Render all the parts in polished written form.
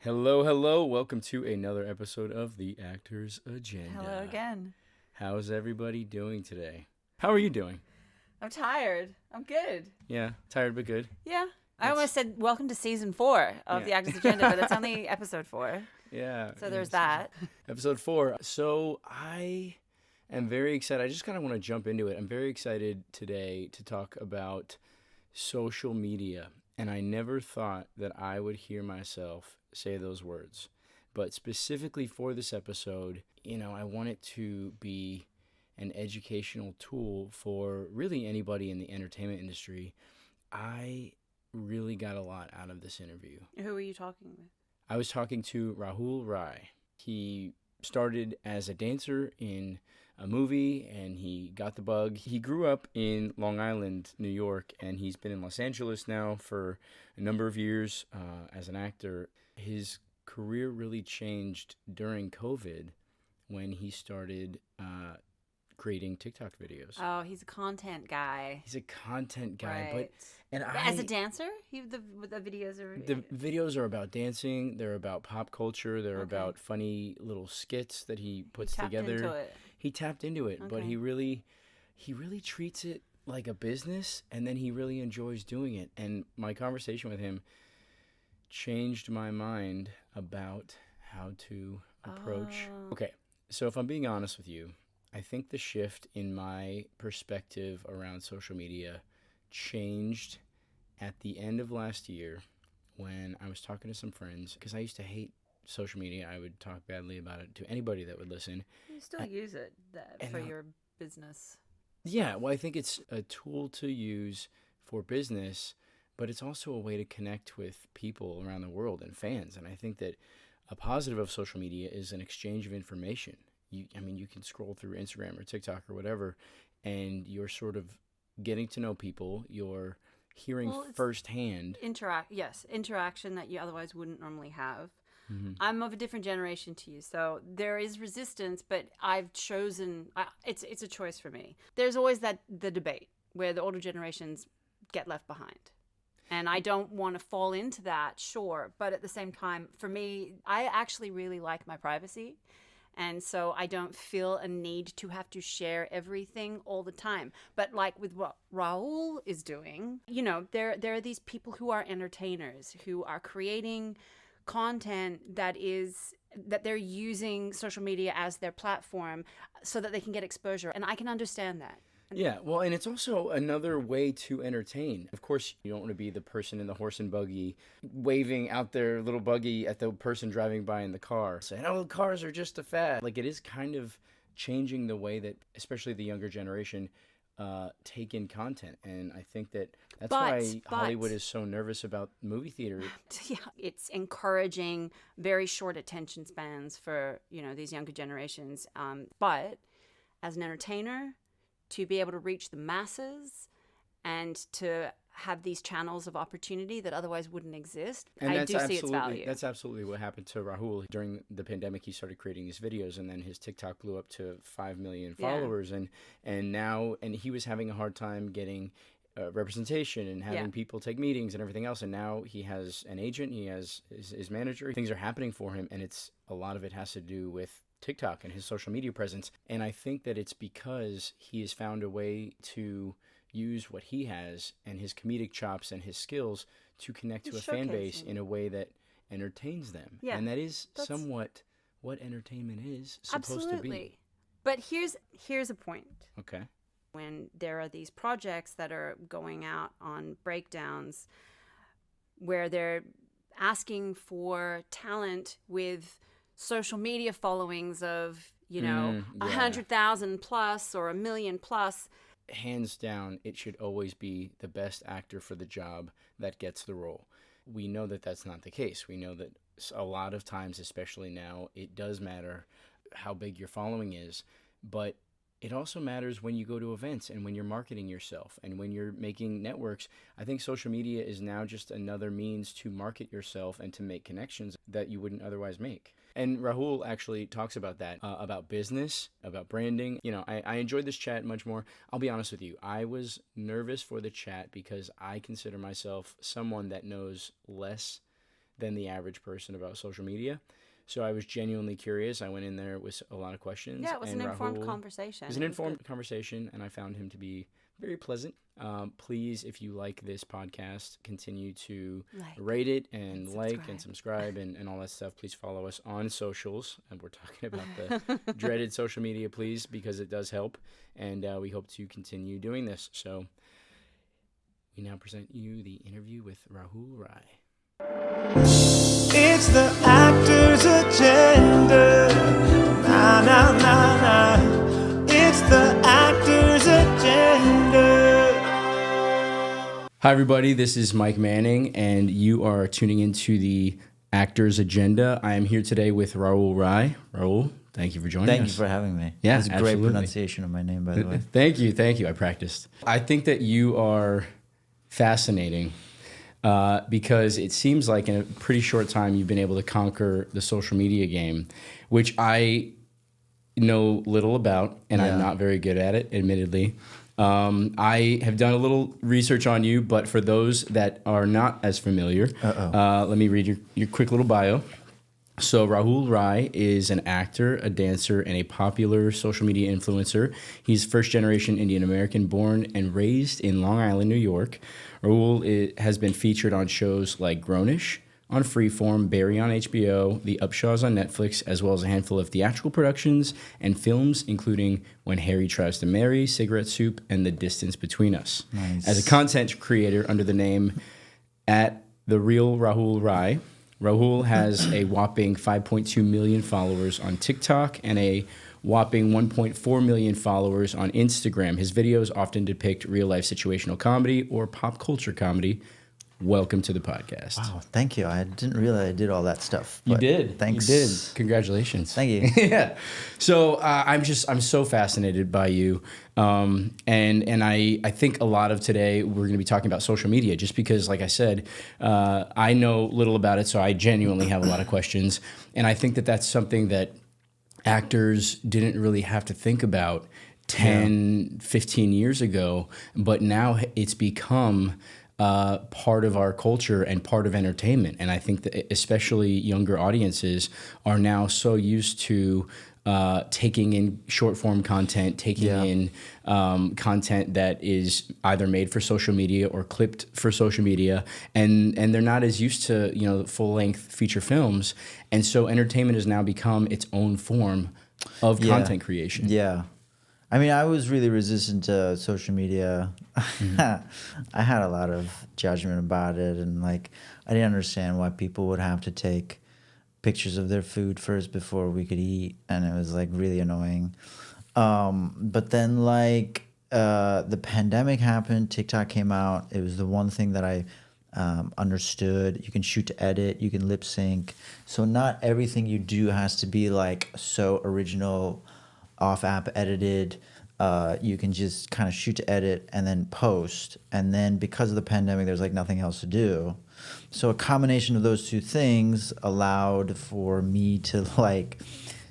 Hello, hello. Welcome to another episode of The Actor's Agenda. Hello again. How's everybody doing today? How are you doing? I'm tired. I'm good. Yeah, tired but good. Yeah. I almost said welcome to season 4 of The Actor's Agenda, but it's only episode 4. Yeah. So there's that. Episode 4. So I am very excited. I just kind of want to jump into it. I'm very excited today to talk about social media. And I never thought that I would hear myself say those words. But specifically for this episode, I want it to be an educational tool for really anybody in the entertainment industry. I really got a lot out of this interview. Who are you talking with? I was talking to Rahul Rai. He started as a dancer in a movie and he got the bug. He grew up in Long Island, New York, and he's been in Los Angeles now for a number of years as an actor. His career really changed during COVID when he started creating TikTok videos. Oh, he's a content guy. He's a content guy, right. but as a dancer, the videos are. The videos are about dancing. They're about pop culture. They're about funny little skits that he puts together. Into it. He tapped into it, but he really treats it like a business, and then he really enjoys doing it. And my conversation with him changed my mind about how to approach. Okay, so if I'm being honest with you, I think the shift in my perspective around social media changed at the end of last year when I was talking to some friends, because I used to hate social media. I would talk badly about it to anybody that would listen. You still use it for your business. Yeah, well, I think it's a tool to use for business, but it's also a way to connect with people around the world and fans. And I think that a positive of social media is an exchange of information. You can scroll through Instagram or TikTok or whatever, and you're sort of getting to know people. You're hearing firsthand. Interaction that you otherwise wouldn't normally have. Mm-hmm. I'm of a different generation to you, so there is resistance, but I've chosen, it's a choice for me. There's always the debate where the older generations get left behind. And I don't want to fall into that, sure. But at the same time, for me, I actually really like my privacy. And so I don't feel a need to have to share everything all the time. But like with what Rahul is doing, there are these people who are entertainers, who are creating content that they're using social media as their platform so that they can get exposure. And I can understand that. Yeah, well, and it's also another way to entertain. Of course, you don't want to be the person in the horse and buggy waving out their little buggy at the person driving by in the car, saying, oh, cars are just a fad. Like, it is kind of changing the way that, especially the younger generation, take in content. And I think that's why Hollywood is so nervous about movie theater. Yeah, it's encouraging very short attention spans for, these younger generations. But as an entertainer, to be able to reach the masses and to have these channels of opportunity that otherwise wouldn't exist, and I do see its value. That's absolutely what happened to Rahul. During the pandemic, he started creating these videos, and then his TikTok blew up to 5 million followers, and he was having a hard time getting representation and having people take meetings and everything else, and now he has an agent, he has his manager. Things are happening for him, and a lot of it has to do with TikTok and his social media presence. And I think that it's because he has found a way to use what he has and his comedic chops and his skills to connect to a fan base in a way that entertains them. Yeah, and that's somewhat what entertainment is supposed to be. But here's a point. Okay. When there are these projects that are going out on breakdowns where they're asking for talent with social media followings of 100,000 plus or 1 million plus, hands down, it should always be the best actor for the job that gets the role. We know that that's not the case. We know that a lot of times, especially now, it does matter how big your following is, but it also matters when you go to events and when you're marketing yourself and when you're making networks. I think social media is now just another means to market yourself and to make connections that you wouldn't otherwise make. And Rahul actually talks about that, about business, about branding. I enjoyed this chat much more. I'll be honest with you. I was nervous for the chat because I consider myself someone that knows less than the average person about social media. So I was genuinely curious. I went in there with a lot of questions. Yeah, it was and an informed Rahul, conversation. It was an informed conversation, and I found him to be very pleasant. Please, if you like this podcast, continue to rate it and like and subscribe and all that stuff. Please follow us on socials. And we're talking about the dreaded social media, please, because it does help. And we hope to continue doing this. So we now present you the interview with Rahul Rai. It's the actor's agenda. Nah, nah, nah, nah. It's the actor's agenda. Hi, everybody. This is Mike Manning, and you are tuning into the actor's agenda. I am here today with Rahul Rai. Rahul, thank you for joining us. Thank you for having me. Yeah, it's a great pronunciation of my name, by the way. Thank you. I practiced. I think that you are fascinating. Because it seems like in a pretty short time you've been able to conquer the social media game, which I know little about, and I'm not very good at it, admittedly. I have done a little research on you, but for those that are not as familiar, let me read your quick little bio. So Rahul Rai is an actor, a dancer, and a popular social media influencer. He's first-generation Indian American, born and raised in Long Island, New York. Rahul has been featured on shows like Grownish on Freeform, Barry on HBO, The Upshaws on Netflix, as well as a handful of theatrical productions and films, including When Harry Tries to Marry, Cigarette Soup, and The Distance Between Us. Nice. As a content creator under the name @The Real Rahul Rai, Rahul has a whopping 5.2 million followers on TikTok and a whopping 1.4 million followers on Instagram. His videos often depict real-life situational comedy or pop culture comedy. Welcome to the podcast. Wow, thank you. I didn't realize I did all that stuff. You did. Thanks. You did. Congratulations. Thank you. Yeah. So I'm so fascinated by you. And I think a lot of today we're going to be talking about social media just because, like I said, I know little about it, so I genuinely have a lot of questions. And I think that that's something that actors didn't really have to think about 10, 15 years ago, but now it's become part of our culture and part of entertainment. And I think that especially younger audiences are now so used to taking in short form content, taking in content that is either made for social media or clipped for social media, and they're not as used to full length feature films, and so entertainment has now become its own form of content creation. Yeah. I mean, I was really resistant to social media. I had a lot of judgment about it, and I didn't understand why people would have to take pictures of their food first before we could eat, and it was really annoying. But then the pandemic happened, TikTok came out. It was the one thing that I understood. You can shoot to edit, you can lip sync. So not everything you do has to be so original, off app edited. You can just kind of shoot to edit and then post. And then because of the pandemic, there's nothing else to do. So a combination of those two things allowed for me to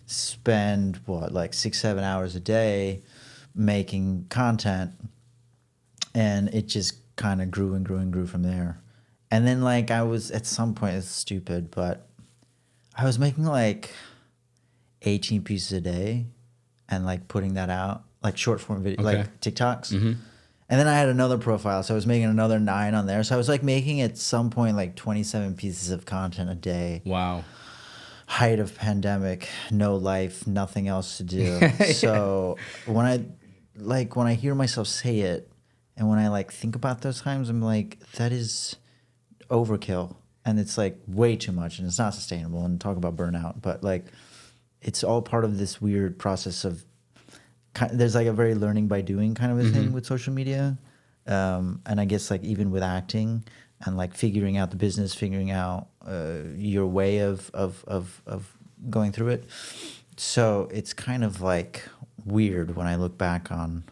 spend 6-7 hours a day making content, and it just kind of grew and grew and grew from there. And then I was at some point, it's stupid, but I was making 18 pieces a day and putting that out, short form video, TikToks. Mm-hmm. And then I had another profile, so I was making another 9 on there. So I was making at some point 27 pieces of content a day. Wow. Height of pandemic, no life, nothing else to do. So when I hear myself say it, and when I think about those times, I'm that is overkill, and it's way too much, and it's not sustainable. And talk about burnout, but it's all part of this weird process of. There's a very learning by doing kind of a thing with social media, and I guess even with acting and figuring out the business, figuring out your way of going through it. So it's kind of weird when I look back on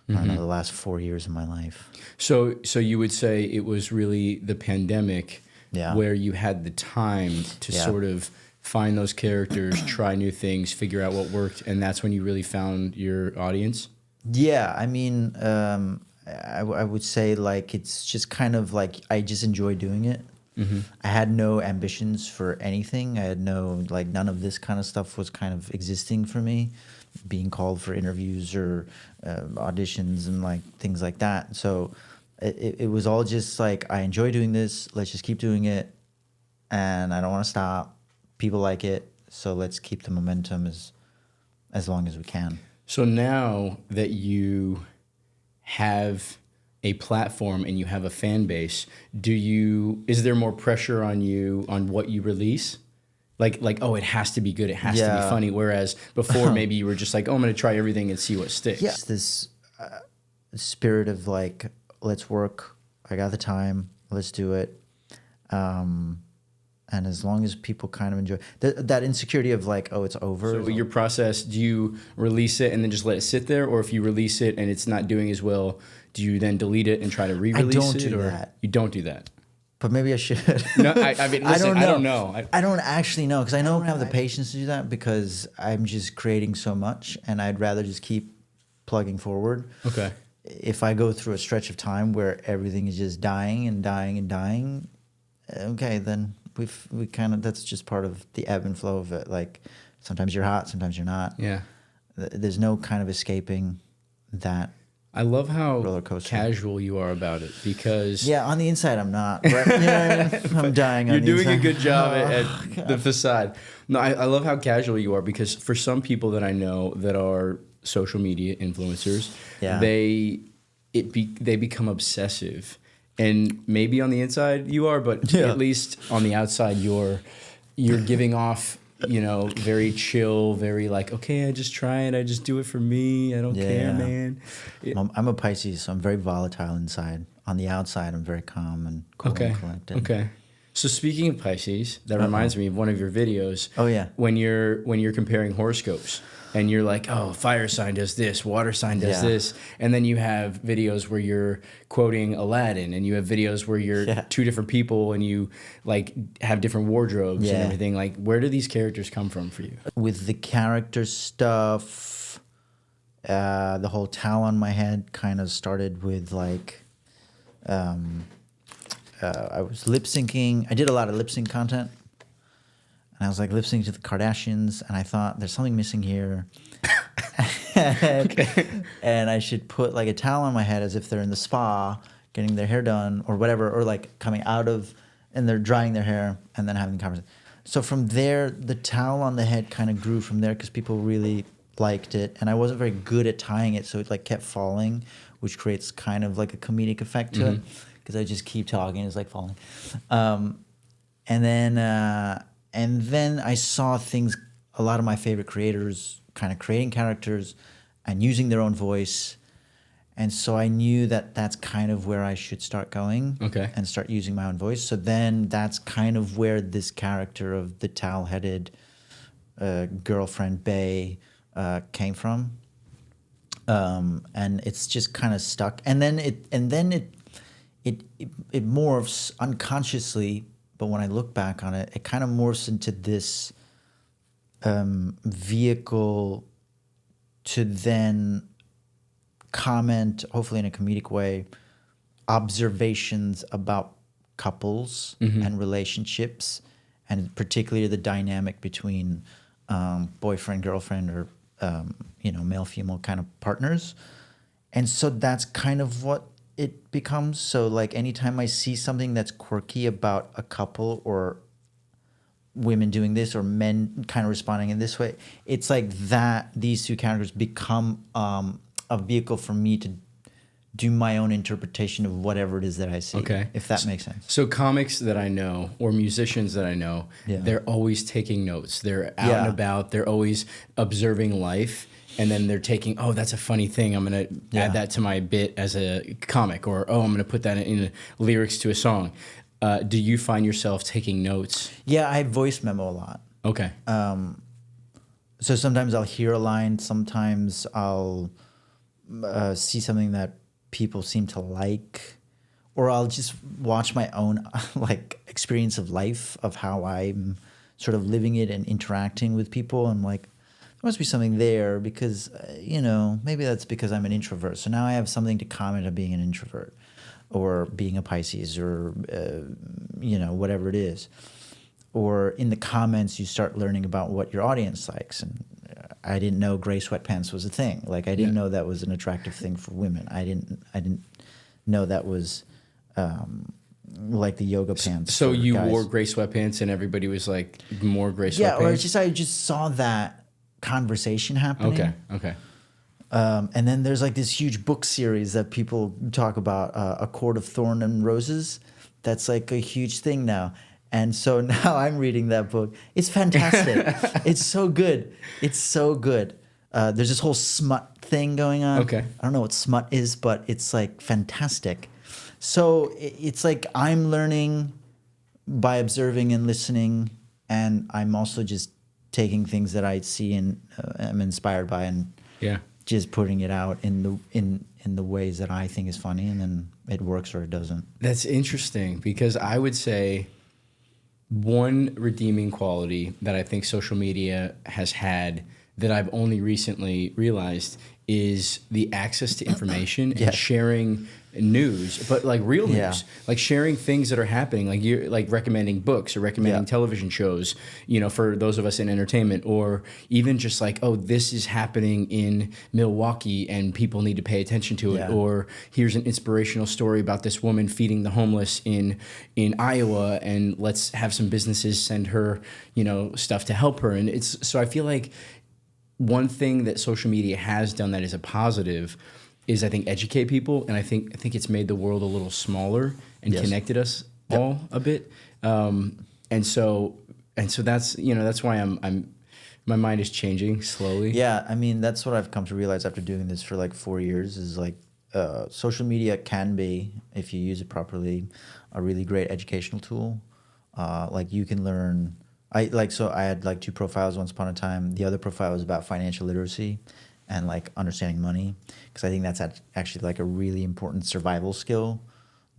I don't know, the last 4 years of my life. So you would say it was really the pandemic where you had the time to sort of find those characters, try new things, figure out what worked, and that's when you really found your audience? Yeah, I mean, I would say it's just kind of I just enjoy doing it. I had no ambitions for anything. I had no, like, none of this kind of stuff was kind of existing for me, being called for interviews or auditions and like things like that. So it was all just like, I enjoy doing this. Let's just keep doing it. And I don't want to stop. People like it. So let's keep the momentum as long as we can. So now that you have a platform and you have a fan base, is there more pressure on you on what you release? Like, oh, it has to be good, it has to be funny. Whereas before, maybe you were just like, oh, I'm going to try everything and see what sticks. Yeah, it's this spirit of like, let's work. I got the time. Let's do it. And as long as people kind of enjoy that insecurity of like, oh, it's over. So your process, do you release it and then just let it sit there? Or if you release it and it's not doing as well, do you then delete it and try to re-release it? I don't do that. You don't do that? But maybe I should. No, I mean, listen, I don't know. I don't actually know, because I don't have the patience to do that, because I'm just creating so much and I'd rather just keep plugging forward. Okay. If I go through a stretch of time where everything is just dying and dying and dying, okay, then we kind of, that's just part of the ebb and flow of it. Like, sometimes you're hot, sometimes you're not. Yeah. There's no kind of escaping that. I love how roller coaster. Casual you are about it, because on the inside I'm not. Right? You know what I mean? I'm dying. You're on the doing inside. a good job at the facade. No, I love how casual you are, because for some people that I know that are social media influencers, they become obsessive. And maybe on the inside you are, but at least on the outside you're giving off, very chill, very like, okay, I just try it. I just do it for me. I don't care, man. I'm a Pisces, so I'm very volatile inside. On the outside, I'm very calm and cool and collected. Okay. So speaking of Pisces, that reminds me of one of your videos. Oh yeah. When you're comparing horoscopes. And you're like, oh, fire sign does this, water sign does this. And then you have videos where you're quoting Aladdin, and you have videos where you're two different people and you like have different wardrobes and everything. Like, where do these characters come from for you? With the character stuff, the whole towel on my head kind of started with like, I was lip syncing. I did a lot of lip sync content. And I was like lip syncing to the Kardashians, and I thought there's something missing here. And I should put like a towel on my head as if they're in the spa getting their hair done or whatever, or like coming out of, and they're drying their hair and then having the conversation. So from there, the towel on the head kind of grew from there, because people really liked it, and I wasn't very good at tying it, so it like kept falling, which creates kind of like a comedic effect to it, because I just keep talking, it's like falling. And then I saw things, a lot of my favorite creators kind of creating characters and using their own voice. And so I knew that that's kind of where I should start going and start using my own voice. So then that's kind of where this character of the towel-headed girlfriend, Bae, came from. And it's just kind of stuck. And then it morphs unconsciously. But when I look back on it, it kind of morphs into this vehicle to then comment, hopefully in a comedic way, observations about couples and relationships, and particularly the dynamic between boyfriend, girlfriend, or male, female kind of partners. And so that's kind of what it becomes. So like anytime I see something that's quirky about a couple, or women doing this, or men kind of responding in this way, it's like that these two characters become a vehicle for me to do my own interpretation of whatever it is that I see. If that makes sense. So comics that I know, or musicians that I know, they're always taking notes. They're out and about. They're always observing life. And then they're taking, oh, that's a funny thing. I'm going to add that to my bit as a comic. Or, oh, I'm going to put that in lyrics to a song. Do you find yourself taking notes? Yeah, I voice memo a lot. Okay. So sometimes I'll hear a line. Sometimes I'll see something that people seem to like. Or I'll just watch my own like experience of life, of how I'm sort of living it and interacting with people. I'm like, there must be something there, because, maybe that's because I'm an introvert. So now I have something to comment on being an introvert. or being a Pisces, or you know, whatever it is. Or in the comments, you start learning about what your audience likes. And I didn't know gray sweatpants was a thing. Like, I didn't know that was an attractive thing for women. I didn't know that was like the yoga pants. So you guys. wore gray sweatpants, and everybody was like, more gray sweatpants. Yeah, or it's just I just saw that conversation happening. Okay. And then there's like this huge book series that people talk about, A Court of Thorn and Roses. That's like a huge thing now. And so now I'm reading that book. It's fantastic. It's so good. It's so good. There's this whole smut thing going on. Okay. I don't know what smut is, but it's like fantastic. So it's like I'm learning by observing and listening, and I'm also just taking things that I see and am inspired by, and just putting it out in the ways that I think is funny, and then it works or it doesn't. That's interesting, because I would say one redeeming quality that I think social media has had that I've only recently realized is the access to information and sharing news, but like real news, like sharing things that are happening, like you're like recommending books or recommending television shows, you know, for those of us in entertainment, or even just like, oh, this is happening in Milwaukee and people need to pay attention to it, or here's an inspirational story about this woman feeding the homeless in Iowa, and let's have some businesses send her, you know, stuff to help her. And it's so I feel like one thing that social media has done that is a positive is I think educate people, and I think it's made the world a little smaller and connected us all a bit. And so that's, you know, that's why I'm my mind is changing slowly. Yeah, I mean, that's what I've come to realize after doing this for like 4 years is like social media can be, if you use it properly, a really great educational tool. Like you can learn. I had like 2 profiles once upon a time. The other profile was about financial literacy and like understanding money, because I think that's actually like a really important survival skill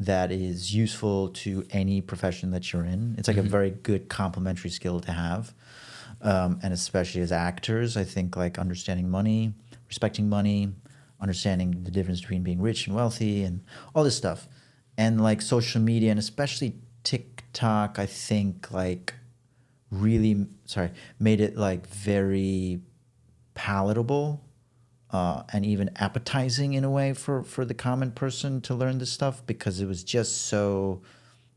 that is useful to any profession that you're in. It's like a very good complementary skill to have, and especially as actors, I think like understanding money, respecting money, understanding the difference between being rich and wealthy, and all this stuff. And like social media, and especially TikTok, I think like really made it like very palatable and even appetizing in a way for the common person to learn this stuff, because it was just so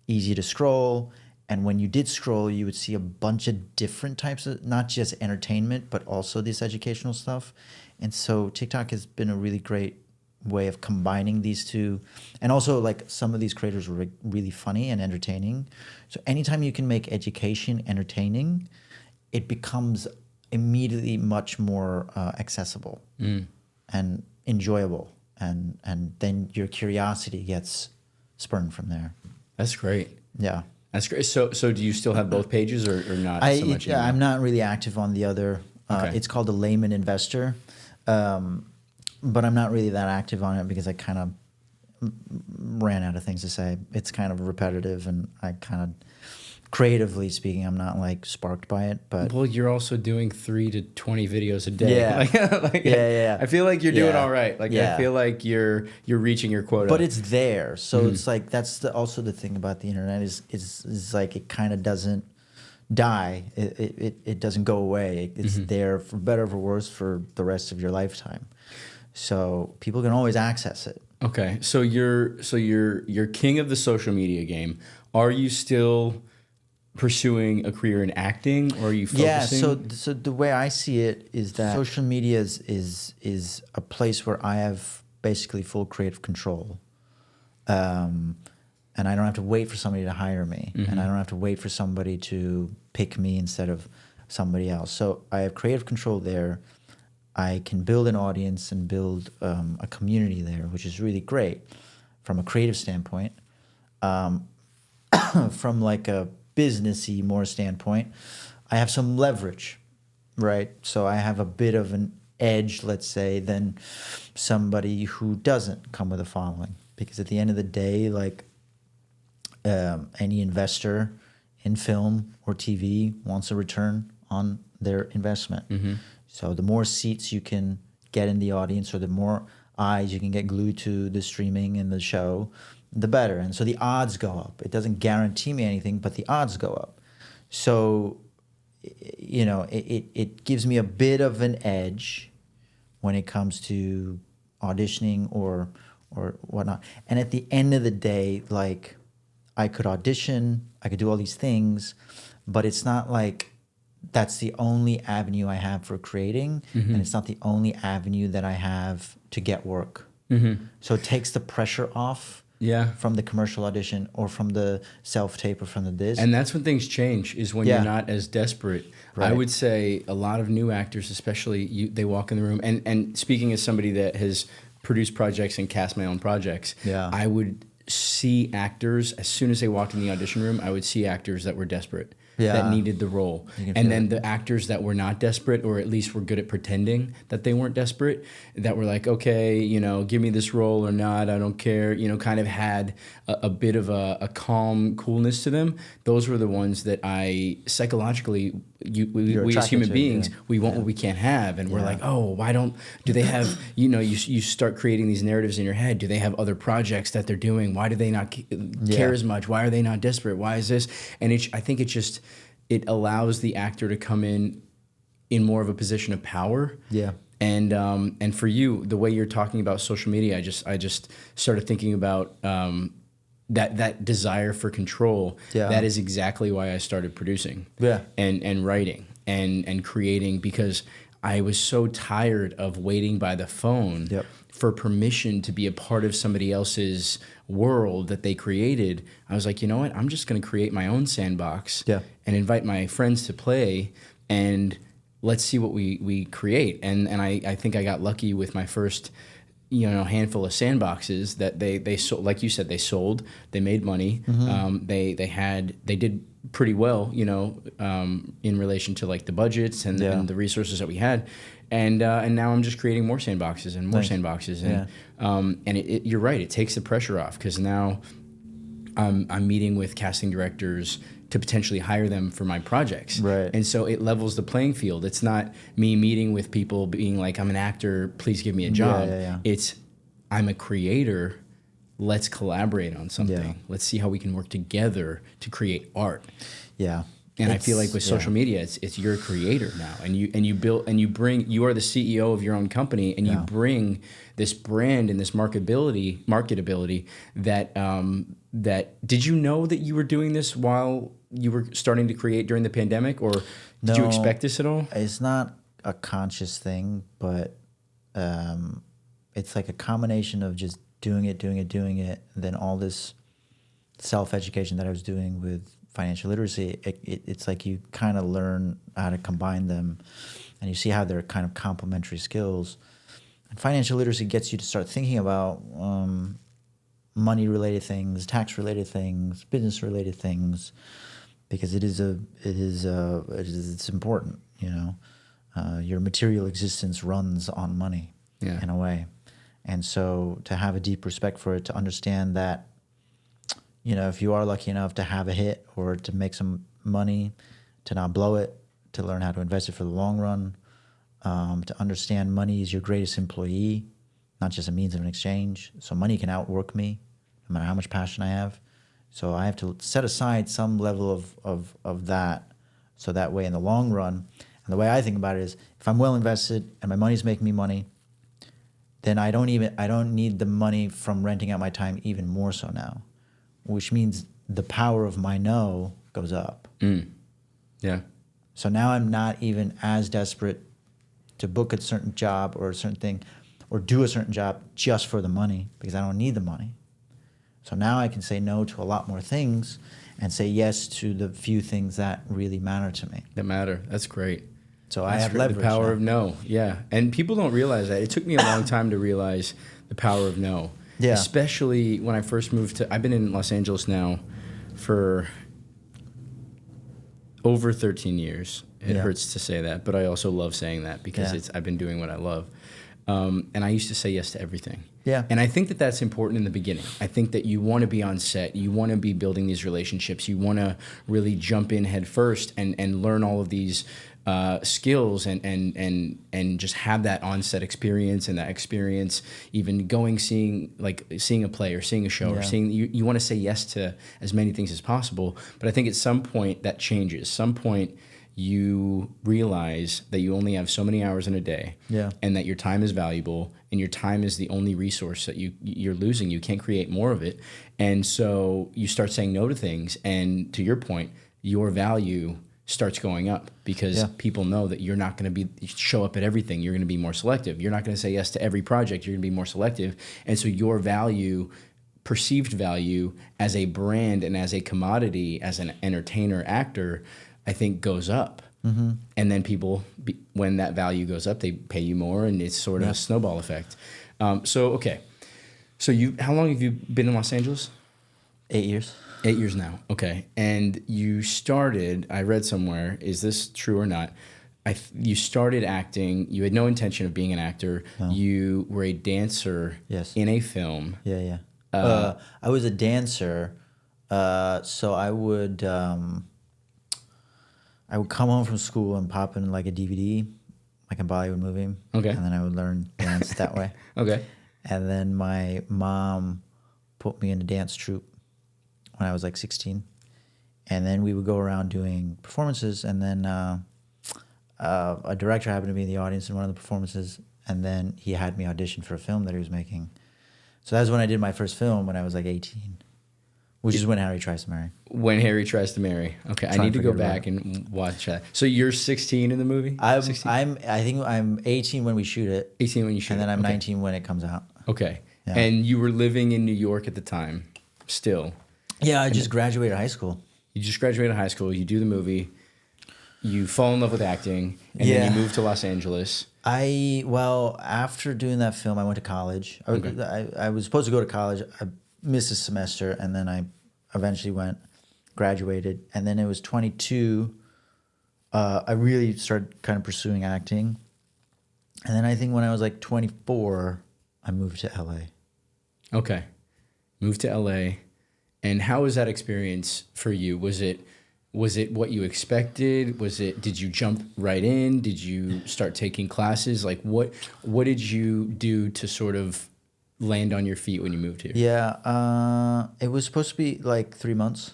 easy to scroll. And when you did scroll, you would see a bunch of different types of, not just entertainment, but also this educational stuff. And so TikTok has been a really great way of combining these two. And also like some of these creators were really funny and entertaining. So anytime you can make education entertaining, it becomes immediately much more accessible and enjoyable, and then your curiosity gets spurned from there. That's great. Yeah, that's great. So do you still have both pages, or not so much? I'm not really active on the other. It's called The Layman Investor, but I'm not really that active on it because I kind of ran out of things to say. It's kind of repetitive, and I kind of, creatively speaking, I'm not like sparked by it. But well, you're also doing 3 to 20 videos a day. Yeah. I feel like you're doing all right. Like I feel like you're reaching your quota. But it's there, so it's like that's also the thing about the internet is like it kind of doesn't die. It doesn't go away. It's there for better or for worse for the rest of your lifetime. So people can always access it. Okay, so you're king of the social media game. Are you still pursuing a career in acting, or are you focusing? Yeah, so the way I see it is that social media is a place where I have basically full creative control, and I don't have to wait for somebody to hire me, and I don't have to wait for somebody to pick me instead of somebody else. So I have creative control there. I can build an audience and build a community there, which is really great from a creative standpoint. From like a businessy more standpoint, I have some leverage, right? So I have a bit of an edge, let's say, than somebody who doesn't come with a following. Because at the end of the day, like any investor in film or TV wants a return on their investment. So the more seats you can get in the audience, or the more eyes you can get glued to the streaming and the show, the better. And so the odds go up. It doesn't guarantee me anything, but the odds go up. So, you know, it gives me a bit of an edge when it comes to auditioning or whatnot. And at the end of the day, like, I could audition, I could do all these things, but it's not like that's the only avenue I have for creating, and it's not the only avenue that I have to get work. So it takes the pressure off from the commercial audition or from the self-tape or from the this. And that's when things change, is when you're not as desperate. Right. I would say a lot of new actors, especially, they walk in the room, and speaking as somebody that has produced projects and cast my own projects, I would see actors, as soon as they walked in the audition room, I would see actors that were desperate, that needed the role. And then the actors that were not desperate, or at least were good at pretending that they weren't desperate, that were like, okay, you know, give me this role or not, I don't care, you know, kind of had a bit of a calm coolness to them. Those were the ones that I psychologically, we as human beings, we want what we can't have. And we're like, oh, do they have, you know, you start creating these narratives in your head. Do they have other projects that they're doing? Why do they not care as much? Why are they not desperate? Why is this? And I think it allows the actor to come in more of a position of power. Yeah. And for you, the way you're talking about social media, I just started thinking about that desire for control. That is exactly why I started producing. And writing and creating, because I was so tired of waiting by the phone for permission to be a part of somebody else's world that they created. I was like, you know what? I'm just going to create my own sandbox and invite my friends to play, and let's see what we create. And I think I got lucky with my first, you know, handful of sandboxes that they sold. Like you said, they sold, they made money. They did pretty well, you know, in relation to like the budgets and the resources that we had. And now I'm just creating more sandboxes and more sandboxes. And you're right, it takes the pressure off, because now I'm meeting with casting directors to potentially hire them for my projects. Right. And so it levels the playing field. It's not me meeting with people being like, I'm an actor, please give me a job. It's, I'm a creator, let's collaborate on something. Let's see how we can work together to create art. And I feel like with social media, it's you're a creator now, and you are the CEO of your own company, and you bring this brand and this marketability that did you know that you were doing this while you were starting to create during the pandemic, or did you expect this at all? It's not a conscious thing, but it's like a combination of just doing it, and then all this self-education that I was doing with financial literacy. It's like you kind of learn how to combine them, and you see how they're kind of complementary skills. And financial literacy gets you to start thinking about money-related things, tax-related things, business-related things, because it's important. You know, your material existence runs on money in a way, and so to have a deep respect for it, to understand that, you know, if you are lucky enough to have a hit or to make some money, to not blow it, to learn how to invest it for the long run, to understand money is your greatest employee, not just a means of an exchange. So money can outwork me, no matter how much passion I have. So I have to set aside some level of that, so that way in the long run, and the way I think about it is, if I'm well invested and my money's making me money, then I don't need the money from renting out my time even more so now, which means the power of my no goes up. So now I'm not even as desperate to book a certain job or a certain thing or do a certain job just for the money, because I don't need the money. So now I can say no to a lot more things and say yes to the few things that really matter to me. That matter. That's great. So I have leverage. The power of no. Yeah. And people don't realize that. It took me a long time to realize the power of no. Yeah. Especially when I first moved I've been in Los Angeles now for over 13 years. It hurts to say that, but I also love saying that, because I've been doing what I love. And I used to say yes to everything. Yeah. And I think that that's important in the beginning. I think that you want to be on set. You want to be building these relationships. You want to really jump in head first and learn all of these skills and just have that on-set experience and that experience, even seeing a play or seeing a show or seeing, you want to say yes to as many things as possible. But I think at some point that changes. Some point you realize that you only have so many hours in a day, and that your time is valuable, and your time is the only resource that you're losing. You can't create more of it. And so you start saying no to things, and to your point, your value starts going up because people know that you're not going to show up at everything. You're going to be more selective. You're not going to say yes to every project. You're going to be more selective. And so your value, perceived value as a brand and as a commodity, as an entertainer, actor, I think goes up. Mm-hmm. And then people, when that value goes up, they pay you more, and it's sort of a snowball effect. So how long have you been in Los Angeles? 8 years. 8 years now. Okay. And you started, I read somewhere, is this true or not? You started acting. You had no intention of being an actor. No. You were a dancer in a film. Yeah. I was a dancer. So I would come home from school and pop in like a DVD, like a Bollywood movie. Okay. And then I would learn dance that way. Okay. And then my mom put me in a dance troupe when I was like 16. And then we would go around doing performances. And then a director happened to be in the audience in one of the performances. And then he had me audition for a film that he was making. So that was when I did my first film when I was like 18, which is When Harry Tries to Marry. When Harry Tries to Marry. Okay, I need to go back and watch that. So you're 16 in the movie? I think I'm 18 when we shoot it. 18 when you shoot it. And then I'm 19 when it comes out. Okay. Yeah. And you were living in New York at the time, still? Yeah, I just graduated high school. You just graduated high school. You do the movie. You fall in love with acting, and then you move to Los Angeles. After doing that film, I went to college. I was supposed to go to college. I missed a semester, and then I eventually graduated. And then it was 22. I really started kind of pursuing acting. And then I think when I was like 24, I moved to LA. Okay. Moved to LA. And how was that experience for you? Was it what you expected? Did you jump right in? Did you start taking classes? Like what did you do to sort of land on your feet when you moved here? Yeah, it was supposed to be like 3 months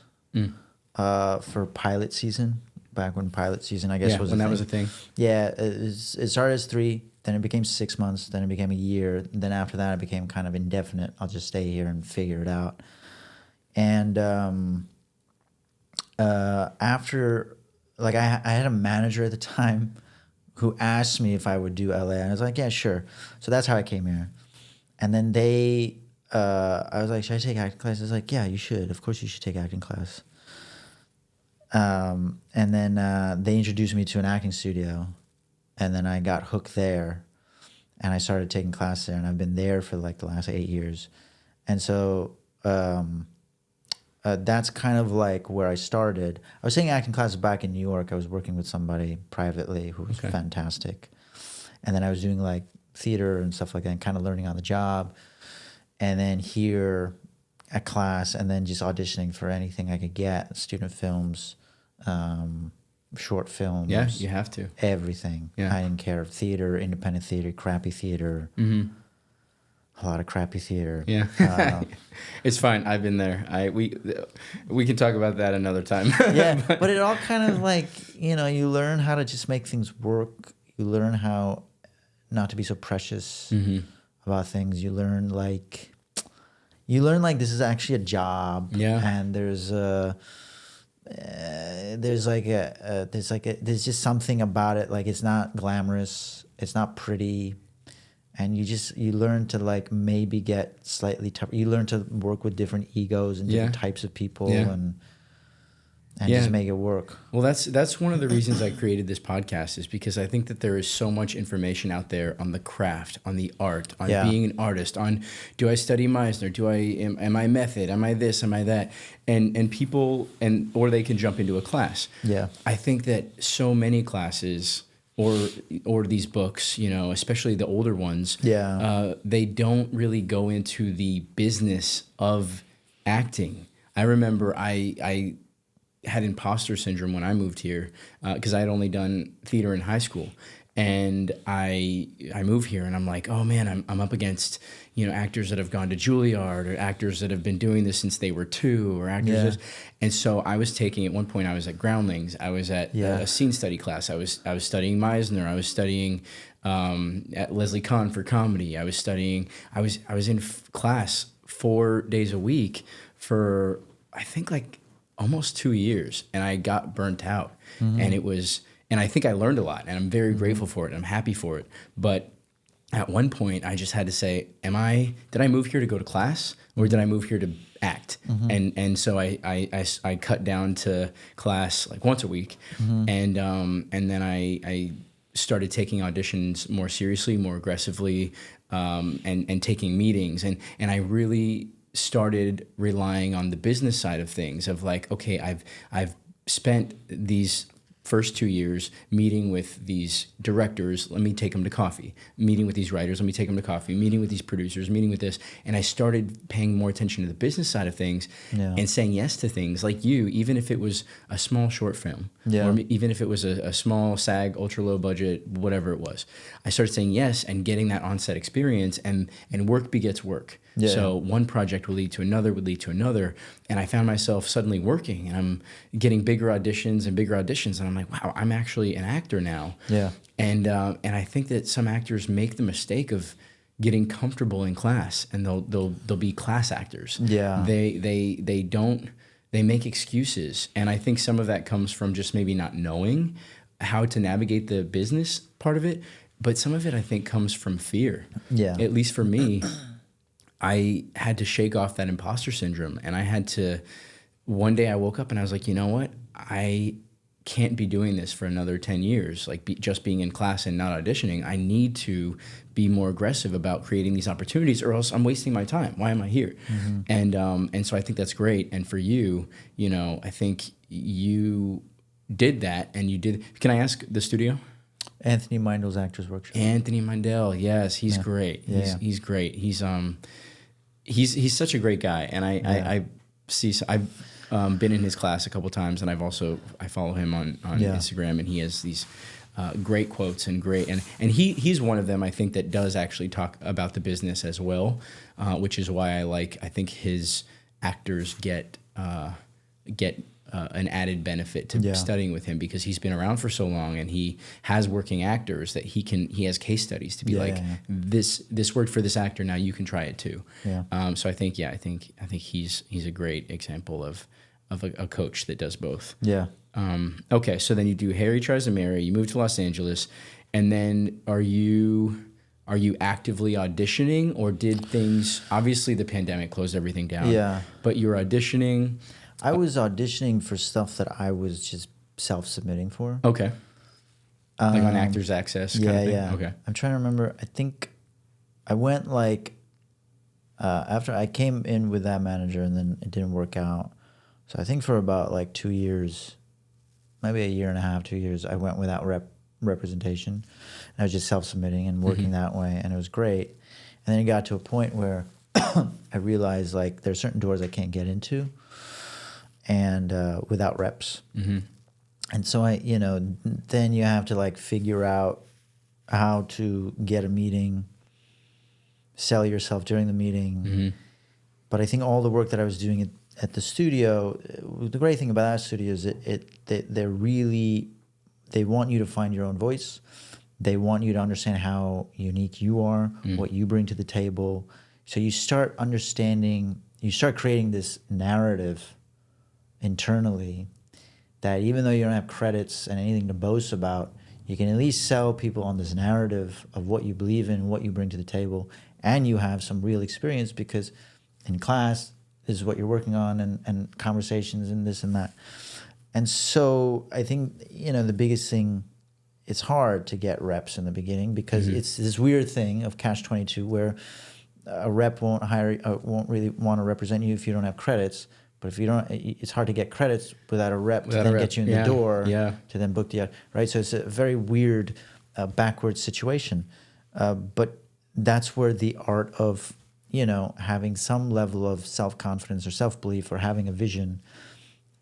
for pilot season, back when pilot season, I guess, was a thing. That was a thing. Yeah, it started as 3, then it became 6 months, then it became a year. Then after that, it became kind of indefinite. I'll just stay here and figure it out. And after, like, I had a manager at the time who asked me if I would do LA. And I was like, yeah, sure. So that's how I came here. And then I was like, should I take acting class? I was like, yeah, you should. Of course you should take acting class. And then they introduced me to an acting studio. And then I got hooked there. And I started taking class there. And I've been there for like the last 8 years. And so that's kind of like where I started. I was taking acting classes back in New York. I was working with somebody privately who was fantastic. And then I was doing like theater and stuff like that and kind of learning on the job. And then here at class, and then just auditioning for anything I could get, student films, short films. Yeah, you have to. Everything. Yeah. I didn't care. Theater, independent theater, crappy theater. Mm-hmm. A lot of crappy theater. Yeah. It's fine. I've been there. We can talk about that another time. Yeah, but it all kind of like, you learn how to just make things work. You learn how not to be so precious about things. You learn like this is actually a job. Yeah. And there's just something about it. Like, it's not glamorous. It's not pretty. And you learn to like maybe get slightly tougher. You learn to work with different egos and different types of people and just make it work. Well, that's one of the reasons I created this podcast, is because I think that there is so much information out there on the craft, on the art, on being an artist, on do I study Meisner, am I method, am I this, am I that, and people or they can jump into a class. Yeah, I think that so many classes or these books, you know, especially the older ones, they don't really go into the business of acting. I remember I had imposter syndrome when I moved here because I had only done theater in high school, and I moved here and I'm like, oh man, I'm up against, you know, actors that have gone to Juilliard or actors that have been doing this since they were 2 or actors and so I was taking, at one point I was at Groundlings, I was at a scene study class, I was studying Meisner, I was studying at Leslie Kahn for comedy, I was studying, I was in class 4 days a week for I think like almost 2 years, and I got burnt out, and it was, and I think I learned a lot, and I'm very grateful for it, and I'm happy for it. But at one point, I just had to say, did I move here to go to class, or did I move here to act? And so I cut down to class like once a week, and then I started taking auditions more seriously, more aggressively, and taking meetings, and I really started relying on the business side of things, of like, okay, I've spent these first 2 years meeting with these directors, let me take them to coffee, meeting with these writers, let me take them to coffee, meeting with these producers, meeting with this, and I started paying more attention to the business side of things, and saying yes to things like you, even if it was a small short film, or even if it was a small SAG, ultra low budget, whatever it was. I started saying yes and getting that on-set experience, and work begets work. So one project would lead to another, and I found myself suddenly working, and I'm getting bigger auditions, and I'm like, wow, I'm actually an actor now. And I think that some actors make the mistake of getting comfortable in class, and they'll be class actors. They don't, they make excuses, and I think some of that comes from just maybe not knowing how to navigate the business part of it, but some of it I think comes from fear. At least for me, I had to shake off that imposter syndrome, and I had to, one day I woke up and I was like, you know what? I can't be doing this for another 10 years, like just being in class and not auditioning. I need to be more aggressive about creating these opportunities, or else I'm wasting my time. Why am I here? And so I think that's great. And for you, you know, I think you did that, and you did. Can I ask the studio? Anthony Mindel's Actors Workshop. Anthony Mindel, yes, he's great. He's great. He's such a great guy, and I see. I've been in his class a couple times, and I follow him on Instagram, and he has these great quotes and he's one of them, I think, that does actually talk about the business as well, which is why I think his actors get an added benefit to studying with him, because he's been around for so long, and he has working actors that he has case studies to be this worked for this actor, now you can try it too. So I think he's a great example of a coach that does both. Okay, so then you do Harry Tries to Marry, you move to Los Angeles, and then are you actively auditioning, or did things, obviously the pandemic closed everything down, but you're auditioning? I was auditioning for stuff that I was just self-submitting for. Okay. Like on Actors Access kind of thing? Okay. I'm trying to remember. I think I went like, after I came in with that manager, and then it didn't work out. So I think for about like 2 years, maybe a year and a half, 2 years, I went without representation. And I was just self-submitting and working that way, and it was great. And then it got to a point where I realized like there's certain doors I can't get into, and without reps. And so then you have to like figure out how to get a meeting, sell yourself during the meeting. But I think all the work that I was doing at the studio, the great thing about that studio is they want you to find your own voice. They want you to understand how unique you are, what you bring to the table. So you start creating this narrative internally that even though you don't have credits and anything to boast about, you can at least sell people on this narrative of what you believe in, what you bring to the table, and you have some real experience, because in class, this is what you're working on, and conversations and this and that. And so I think, the biggest thing, it's hard to get reps in the beginning, because it's this weird thing of catch-22 where a rep won't really want to represent you if you don't have credits, But if you don't, it's hard to get credits without a rep Without to a then rep. get you in Yeah. the door Yeah. to then book the right. So it's a very weird, backward situation. But that's where the art of, having some level of self-confidence or self-belief or having a vision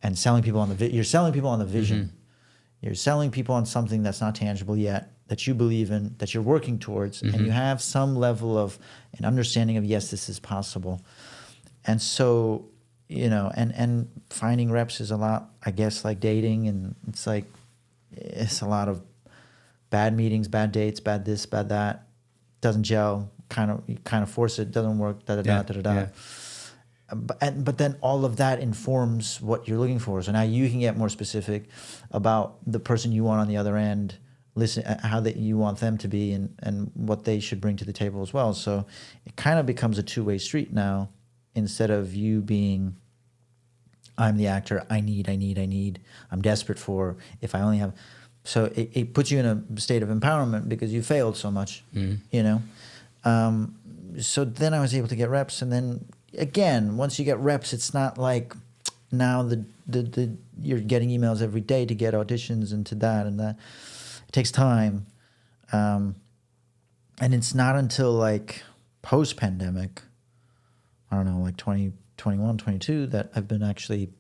and selling people on you're selling people on the vision. You're selling people on something that's not tangible yet, that you believe in, that you're working towards, and you have some level of an understanding of, yes, this is possible. And so, and finding reps is a lot, I guess, like dating, and it's a lot of bad meetings, bad dates, bad this, bad that, doesn't gel, you kind of force it, doesn't work, da-da-da. Yeah. But then all of that informs what you're looking for. So now you can get more specific about the person you want on the other end, listen how you want them to be, and what they should bring to the table as well. So it kind of becomes a two-way street now, instead of you being, I'm the actor, I need, I'm desperate for, if I only have. So it puts you in a state of empowerment because you failed so much, So then I was able to get reps, and then again, once you get reps, it's not like now the you're getting emails every day to get auditions and to that and that. It takes time, and it's not until like post-pandemic, I don't know, like 2021, 22, that I've been actually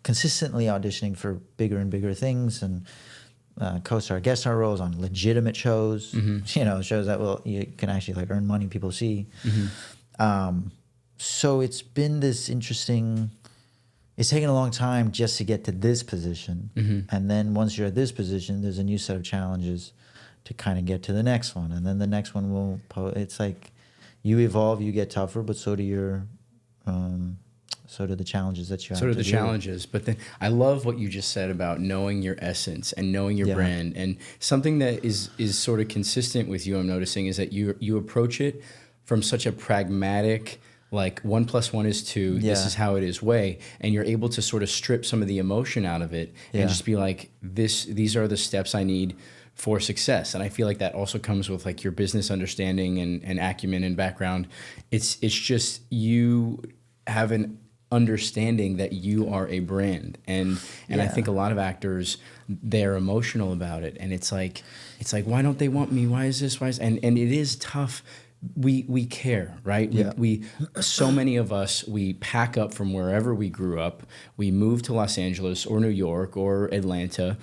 consistently auditioning for bigger and bigger things, and co-star, guest star roles on legitimate shows, shows that you can actually like earn money, people see. So it's been this interesting, it's taken a long time just to get to this position. And then once you're at this position, there's a new set of challenges to kind of get to the next one. And then the next one will, it's like you evolve, you get tougher, but so do your, so do the challenges that you have to do. Sort of the challenges. But then I love what you just said about knowing your essence and knowing your brand. And something that is sort of consistent with you, I'm noticing, is that you approach it from such a pragmatic, like 1 + 1 is 2, this is how it is way, and you're able to sort of strip some of the emotion out of it and just be like, these are the steps I need for success. And I feel like that also comes with like your business understanding and acumen and background. It's just you have an understanding that you are a brand, and I think a lot of actors, they're emotional about it, and it's like why don't they want me, why is this, and it is tough. We care, right? We so many of us, we pack up from wherever we grew up, we move to Los Angeles or New York or Atlanta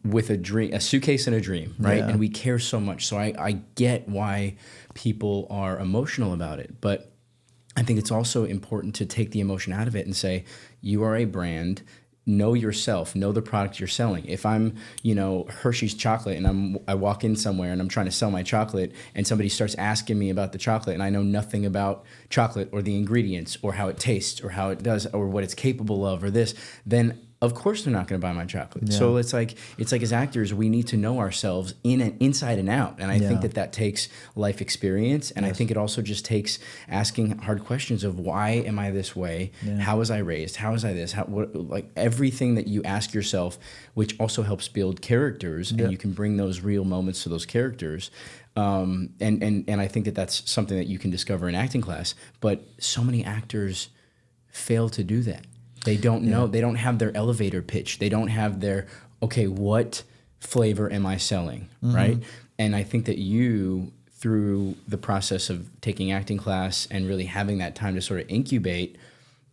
with a dream, a suitcase and a dream, right? And we care so much. So I get why people are emotional about it, but I think it's also important to take the emotion out of it and say, you are a brand. Know yourself, know the product you're selling. If I'm, Hershey's chocolate, and I walk in somewhere and I'm trying to sell my chocolate, and somebody starts asking me about the chocolate, and I know nothing about chocolate or the ingredients or how it tastes or how it does or what it's capable of or this, then of course they're not going to buy my chocolate. So it's like as actors, we need to know ourselves inside and out, and I think that takes life experience, and I think it also just takes asking hard questions of, why am I this way? How was I raised? How was I this? Like everything that you ask yourself, which also helps build characters, and you can bring those real moments to those characters. And I think that that's something that you can discover in acting class, but so many actors fail to do that. They don't know. They don't have their elevator pitch. They don't have their, okay, what flavor am I selling, right? And I think that you, through the process of taking acting class and really having that time to sort of incubate,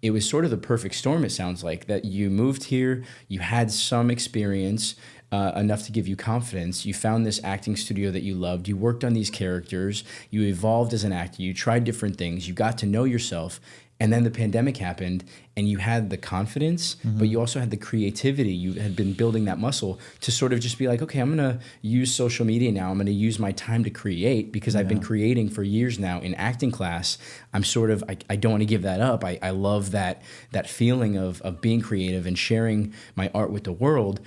it was sort of the perfect storm, it sounds like, that you moved here, you had some experience, enough to give you confidence. You found this acting studio that you loved. You worked on these characters. You evolved as an actor. You tried different things. You got to know yourself. And then the pandemic happened, and you had the confidence, but you also had the creativity. You had been building that muscle to sort of just be like, okay, I'm going to use social media now. I'm going to use my time to create, because I've been creating for years now in acting class. I'm sort of, I don't want to give that up. I love that feeling of being creative and sharing my art with the world.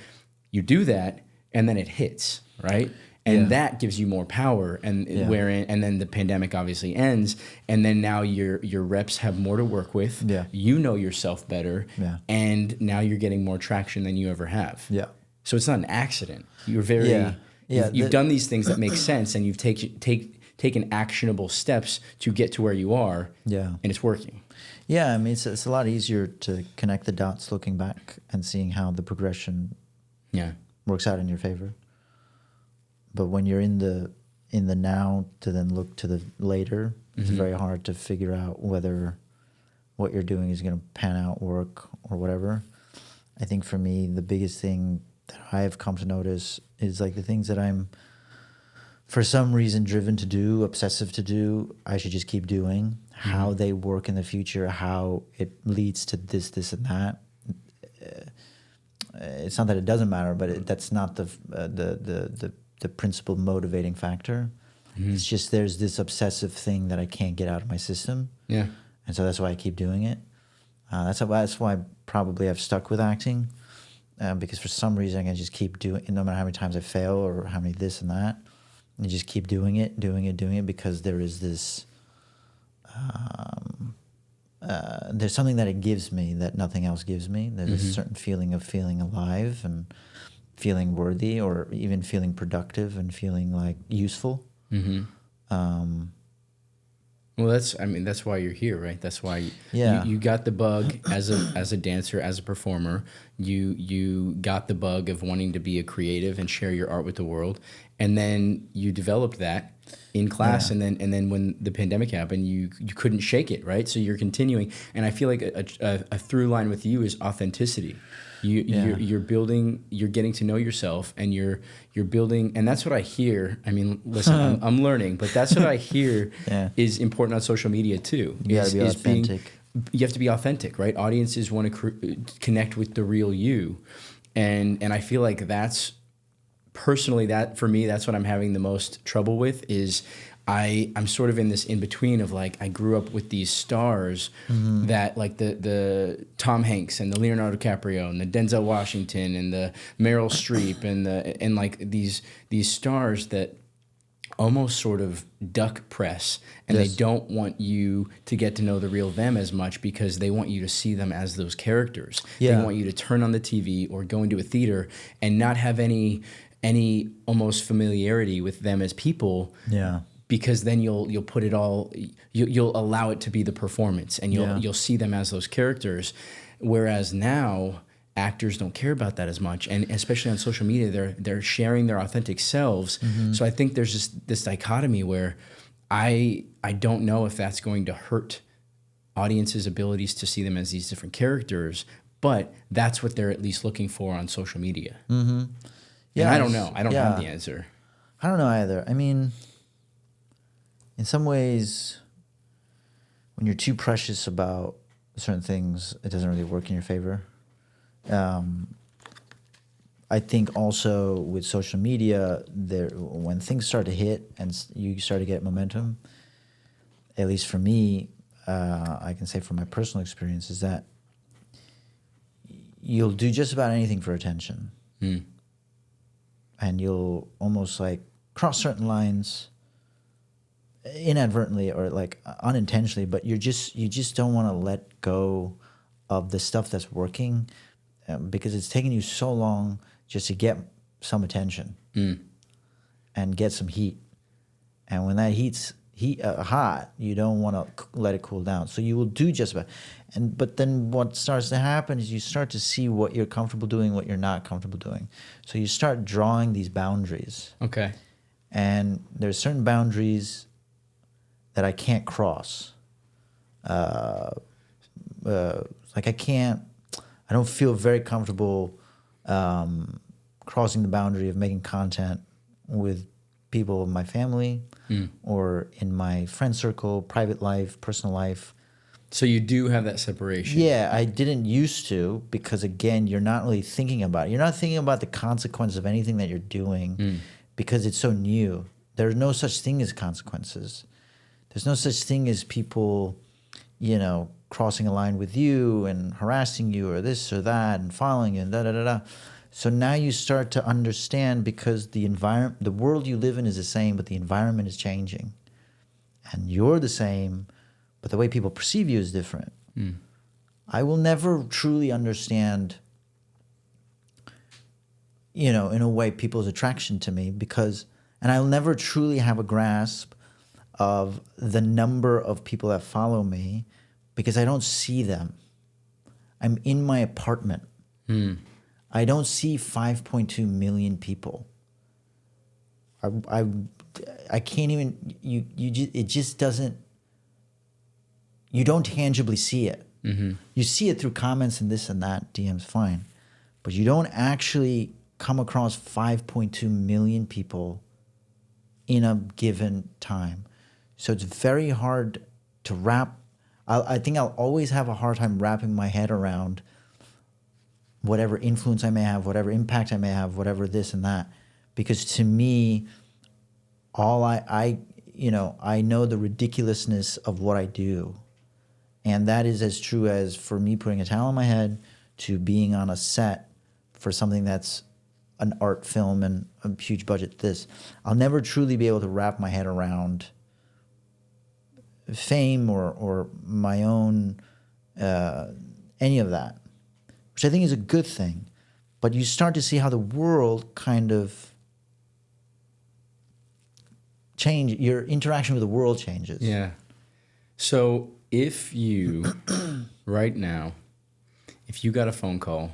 You do that, and then it hits, right? And that gives you more power, and and then the pandemic obviously ends, and then now your reps have more to work with. You know yourself better, and now you're getting more traction than you ever have. So it's not an accident. You're very you've done these things that make sense, and you've taken actionable steps to get to where you are. Yeah. And it's working. Yeah, I mean, it's a lot easier to connect the dots looking back and seeing how the progression works out in your favor. But when you're in the now to then look to the later, it's very hard to figure out whether what you're doing is going to pan out, work, or whatever. I think for me, the biggest thing that I have come to notice is like the things that I'm, for some reason, driven to do, obsessive to do, I should just keep doing. How they work in the future, how it leads to this, and that. It's not that it doesn't matter, but that's not the principal motivating factor. It's just there's this obsessive thing that I can't get out of my system. Yeah. And so that's why I keep doing it. That's why probably I've stuck with acting, because for some reason I can just keep doing it, no matter how many times I fail or how many this and that. You just keep doing it, because there is this. There's something that it gives me that nothing else gives me. There's a certain feeling of feeling alive and feeling worthy, or even feeling productive and feeling like useful. Well, that's why you're here, right? That's why you got the bug as a dancer, as a performer. You got the bug of wanting to be a creative and share your art with the world, and then you developed that in class, and then when the pandemic happened, you couldn't shake it, right? So you're continuing, and I feel like a through line with you is authenticity. You're building, you're getting to know yourself, and you're building, and that's what I hear. I mean, listen, I'm learning, but that's what I hear is important on social media too. You gotta be authentic. You have to be authentic, right? Audiences want to connect with the real you, and I feel like that's personally, that for me, that's what I'm having the most trouble with. Is I'm sort of in this in between of like, I grew up with these stars that like the Tom Hanks and the Leonardo DiCaprio and the Denzel Washington and the Meryl Streep and like these stars that almost sort of duck press, and they don't want you to get to know the real them as much because they want you to see them as those characters. They want you to turn on the TV or go into a theater and not have any almost familiarity with them as people. Yeah. Because then you'll put it all, you'll allow it to be the performance, and you'll see them as those characters. Whereas now actors don't care about that as much, and especially on social media, they're sharing their authentic selves. So I think there's just this dichotomy where I don't know if that's going to hurt audiences' abilities to see them as these different characters, but that's what they're at least looking for on social media. Yeah, and I don't know. I don't have the answer. I don't know either. I mean, in some ways, when you're too precious about certain things, it doesn't really work in your favor. I think also with social media, when things start to hit and you start to get momentum, at least for me, I can say from my personal experience, is that you'll do just about anything for attention. And you'll almost like cross certain lines inadvertently or like unintentionally, but you just don't want to let go of the stuff that's working, because it's taken you so long just to get some attention and get some heat. And when that heat's hot, you don't want to let it cool down. So you will do just about. But then what starts to happen is you start to see what you're comfortable doing, what you're not comfortable doing. So you start drawing these boundaries. Okay. And there's certain boundaries that I can't cross. Like I don't feel very comfortable crossing the boundary of making content with people in my family or in my friend circle, private life, personal life. So you do have that separation. Yeah, I didn't used to, because again, you're not really thinking about it. You're not thinking about the consequence of anything that you're doing because it's so new. There's no such thing as consequences. There's no such thing as people, crossing a line with you and harassing you or this or that and following you and da-da-da-da. So now you start to understand, because the world you live in is the same, but the environment is changing. And you're the same, but the way people perceive you is different. I will never truly understand, in a way, people's attraction to me, and I'll never truly have a grasp of the number of people that follow me because I don't see them. I'm in my apartment. I don't see 5.2 million people. I can't even, it just doesn't, you don't tangibly see it. You see it through comments and this and that, DMs, fine. But you don't actually come across 5.2 million people in a given time. So it's very hard to wrap. I think I'll always have a hard time wrapping my head around whatever influence I may have, whatever impact I may have, whatever this and that. Because to me, all I know the ridiculousness of what I do. And that is as true as for me putting a towel on my head to being on a set for something that's an art film and a huge budget. I'll never truly be able to wrap my head around fame or my own, any of that, which I think is a good thing. But you start to see how the world kind of change, your interaction with the world changes. Yeah. So if you, right now, if you got a phone call,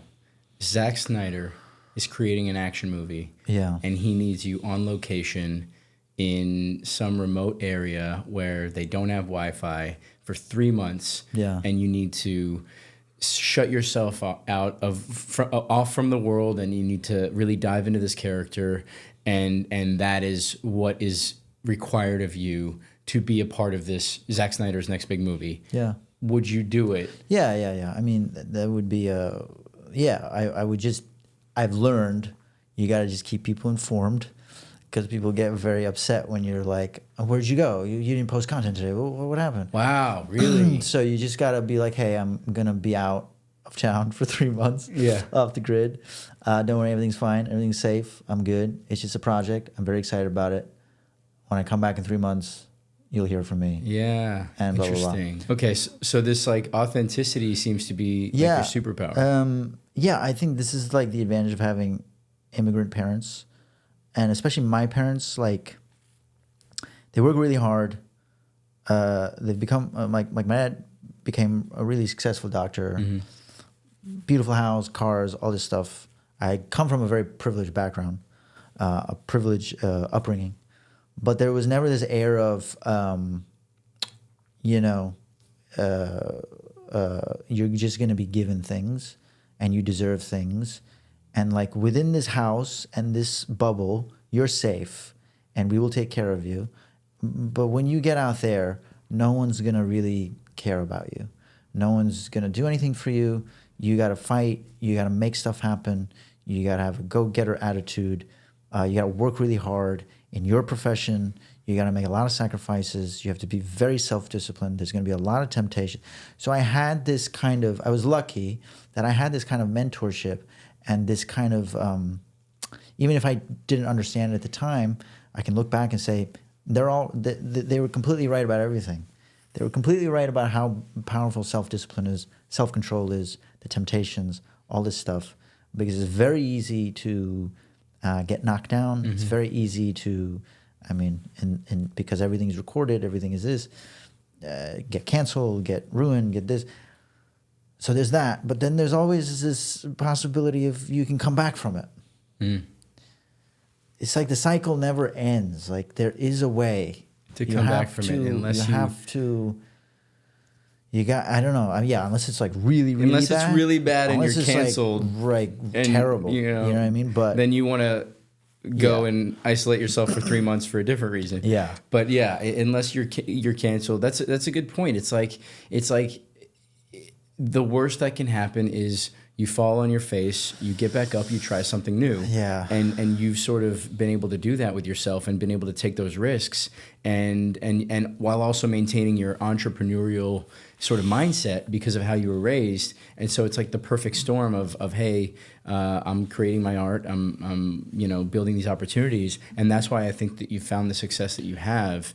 Zack Snyder is creating an action movie. Yeah. And he needs you on location in some remote area where they don't have Wi-Fi for 3 months. Yeah. And you need to shut yourself off from the world, and you need to really dive into this character, and that is what is required of you to be a part of this Zack Snyder's next big movie. Yeah. Would you do it? Yeah. I mean, that would be I would just, I've learned you got to just keep people informed, because people get very upset when you're like, oh, where'd you go? You didn't post content today. What happened? Wow, really? So you just got to be like, hey, I'm going to be out of town for 3 months. Yeah. Off the grid. Don't worry, everything's fine. Everything's safe. I'm good. It's just a project. I'm very excited about it. When I come back in 3 months, you'll hear from me. Yeah. And blah, blah, blah. Interesting. Okay, so this like authenticity seems to be like your superpower. Yeah, I think this is like the advantage of having immigrant parents, and especially my parents. Like, they work really hard. They've become my dad became a really successful doctor. Beautiful house, cars, all this stuff. I come from a very privileged background, a privileged upbringing, but there was never this air of, you're just going to be given things and you deserve things. And like within this house and this bubble, you're safe and we will take care of you. But when you get out there, no one's going to really care about you. No one's going to do anything for you. You got to fight. You got to make stuff happen. You got to have a go-getter attitude. You got to work really hard in your profession. You got to make a lot of sacrifices. You have to be very self-disciplined. There's going to be a lot of temptation. So I had this kind of, I was lucky that I had this kind of mentorship and this kind of, even if I didn't understand it at the time, I can look back and say, they were completely right about everything. They were completely right about how powerful self-discipline is, self-control is, the temptations, all this stuff. Because it's very easy to get knocked down. It's very easy to, because everything's recorded, everything is this, get canceled, get ruined, get this. So there's that. But then there's always this possibility of you can come back from it. It's like the cycle never ends. Like there is a way to come back from it, unless you have to. You got, I don't know. Unless it's like really, really unless bad. It's really bad and unless you're it's canceled. Like and, terrible. You know what I mean? But then you want to go and isolate yourself for 3 months for a different reason. Yeah. But yeah, unless you're canceled, that's a good point. It's like the worst that can happen is you fall on your face, you get back up, you try something new. Yeah. And you've sort of been able to do that with yourself and been able to take those risks and while also maintaining your entrepreneurial sort of mindset because of how you were raised. And so it's like the perfect storm of hey, I'm creating my art, I'm building these opportunities. And that's why I think that you found the success that you have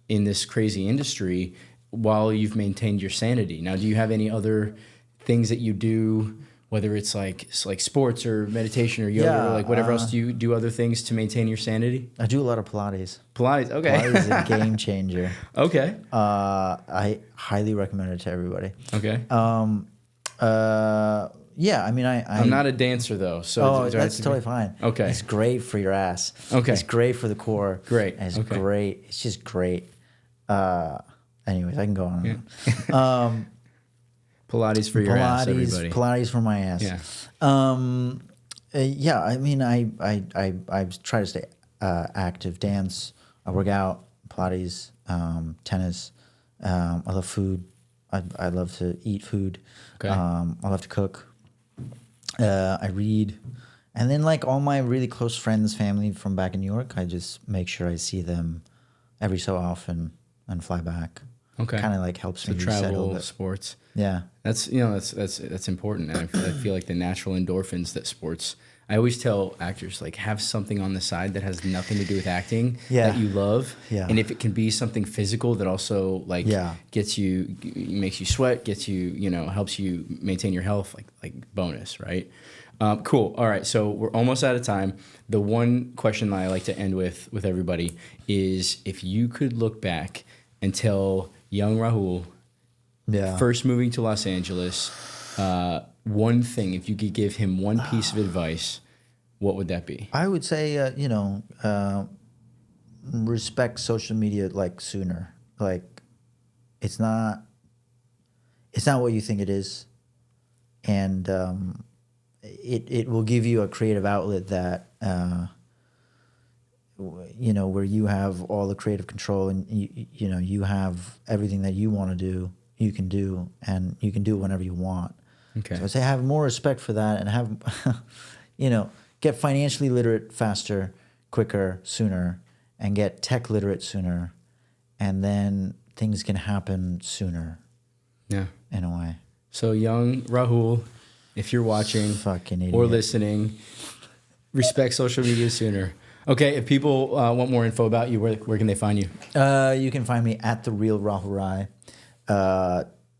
in this crazy industry while you've maintained your sanity. Now, do you have any other things that you do, whether it's like sports or meditation or yoga or like whatever else. Do you do other things to maintain your sanity? I do a lot of Pilates. Pilates, okay. Pilates is a game changer. Okay. I highly recommend it to everybody. Okay. Yeah, I mean, I'm not a dancer though, so that's totally fine. Okay. It's great for your ass. Okay. It's great for the core. Great. And it's Okay. great. It's just great. Anyways, I can go on. Yeah. Pilates for your ass, everybody. Pilates for my ass. Yeah. Yeah, I mean, I try to stay active. Dance, I work out, Pilates, tennis. I love food. I love to eat food. Okay. I love to cook. I read. And then, like, all my really close friends, family from back in New York, I just make sure I see them every so often and fly back. Okay. Kind of like helps me reset a little travel, bit. sports. Yeah. That's important, and I feel like the natural endorphins that sports. I always tell actors, like, have something on the side that has nothing to do with acting that you love. Yeah. And if it can be something physical that also like makes you sweat, gets you, helps you maintain your health, like bonus, right? Cool. All right. So we're almost out of time. The one question that I like to end with everybody is, if you could look back and tell young Rahul, first moving to Los Angeles, one thing, if you could give him one piece of advice, what would that be? I would say, respect social media like sooner. Like, it's not what you think it is, and it will give you a creative outlet that where you have all the creative control, and you have everything that you want to do, you can do, and you can do it whenever you want. Okay. So I say have more respect for that, and have, get financially literate faster, quicker, sooner, and get tech literate sooner, and then things can happen sooner. Yeah. In a way. So young Rahul, if you're watching or listening, respect social media sooner. Okay, if people want more info about you, where can they find you? You can find me at The Real Rahul Rai,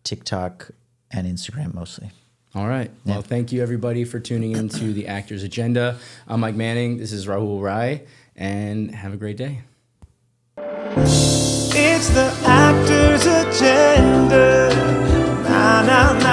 TikTok and Instagram mostly. All right. Well, thank you everybody for tuning into The Actor's Agenda. I'm Mike Manning. This is Rahul Rai, and have a great day. It's The Actor's Agenda. Na, na, na.